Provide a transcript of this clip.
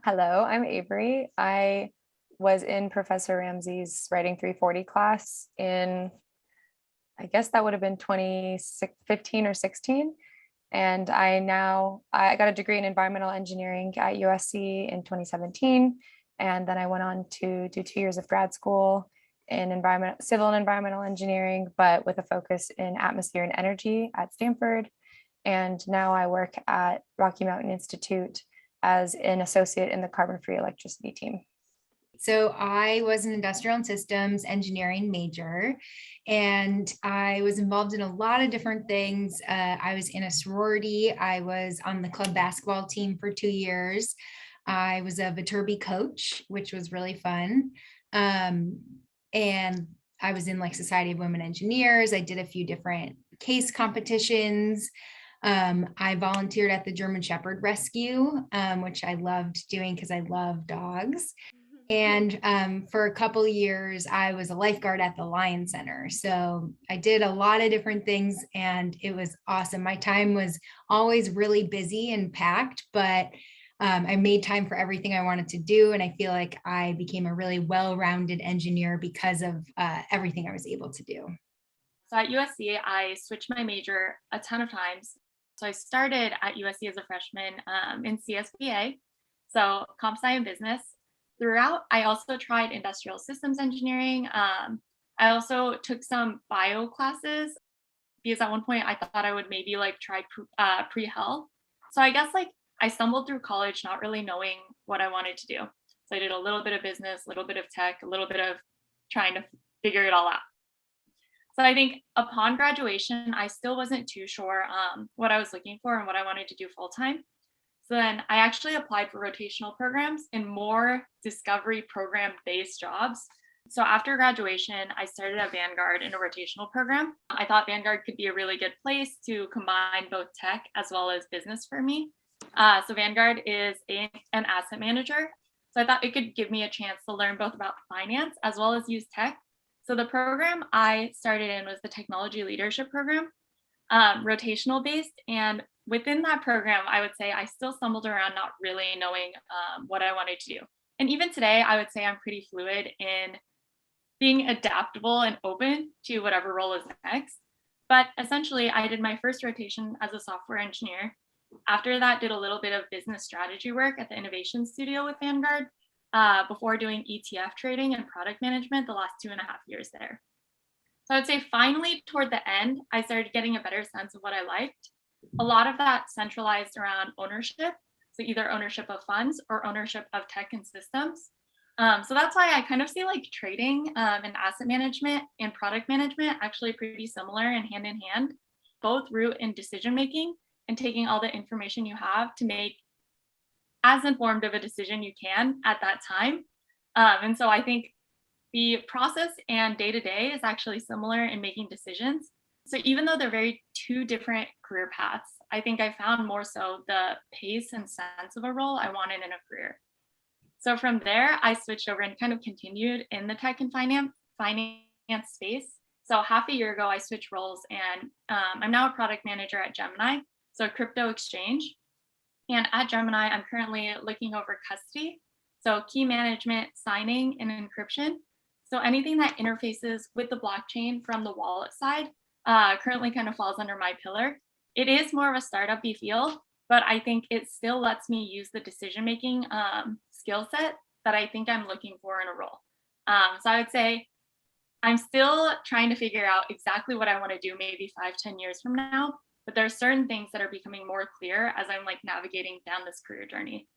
Hello, I'm Avery. I was in Professor Ramsey's Writing 340 class in, I guess that would have been 2015 or 16. And I got a degree in environmental engineering at USC in 2017. And then I went on to do 2 years of grad school in civil and environmental engineering, but with a focus in atmosphere and energy at Stanford. And now I work at Rocky Mountain Institute as an associate in the carbon-free electricity team. So I was an industrial and systems engineering major, and I was involved in a lot of different things. I was in a sorority. I was on the club basketball team for 2 years. I was a Viterbi coach, which was really fun. Um, and I was in like Society of Women Engineers. I did a few different case competitions. I volunteered at the German Shepherd Rescue, which I loved doing because I love dogs. And for a couple years, I was a lifeguard at the Lion Center. So I did a lot of different things and it was awesome. My time was always really busy and packed, but I made time for everything I wanted to do. And I feel like I became a really well-rounded engineer because of everything I was able to do. So at USC, I switched my major a ton of times. So I started at USC as a freshman in CSBA, so comp sci and business. Throughout, I also tried industrial systems engineering. I also took some bio classes because at one point I thought I would maybe like try pre-health. So I guess like I stumbled through college not really knowing what I wanted to do. So I did a little bit of business, a little bit of tech, a little bit of trying to figure it all out. So I think upon graduation, I still wasn't too sure what I was looking for and what I wanted to do full time. So then I actually applied for rotational programs and more discovery program based jobs. So after graduation, I started at Vanguard in a rotational program. I thought Vanguard could be a really good place to combine both tech as well as business for me. So Vanguard is an asset manager. So I thought it could give me a chance to learn both about finance as well as use tech. So the program I started in was the technology leadership program, rotational based. And within that program, I would say I still stumbled around not really knowing what I wanted to do. And even today, I would say I'm pretty fluid in being adaptable and open to whatever role is next. But essentially, I did my first rotation as a software engineer. After that, did a little bit of business strategy work at the innovation studio with Vanguard before doing ETF trading and product management the last 2.5 years there. So I would say finally toward the end, I started getting a better sense of what I liked. A lot of that centralized around ownership. So either ownership of funds or ownership of tech and systems. So that's why I kind of see like trading and asset management and product management actually pretty similar and hand in hand, both root in decision making and taking all the information you have to make as informed of a decision you can at that time. And so I think the process and day to day is actually similar in making decisions. So even though they're very two different career paths, I think I found more so the pace and sense of a role I wanted in a career. So from there, I switched over and kind of continued in the tech and finance space. So half a year ago, I switched roles and I'm now a product manager at Gemini, so a crypto exchange. And at Gemini, I'm currently looking over custody, so key management, signing, and encryption. So anything that interfaces with the blockchain from the wallet side currently kind of falls under my pillar. It is more of a startup-y feel, but I think it still lets me use the decision-making skill set that I think I'm looking for in a role. So I would say I'm still trying to figure out exactly what I want to do maybe 5, 10 years from now, but there are certain things that are becoming more clear as I'm like navigating down this career journey.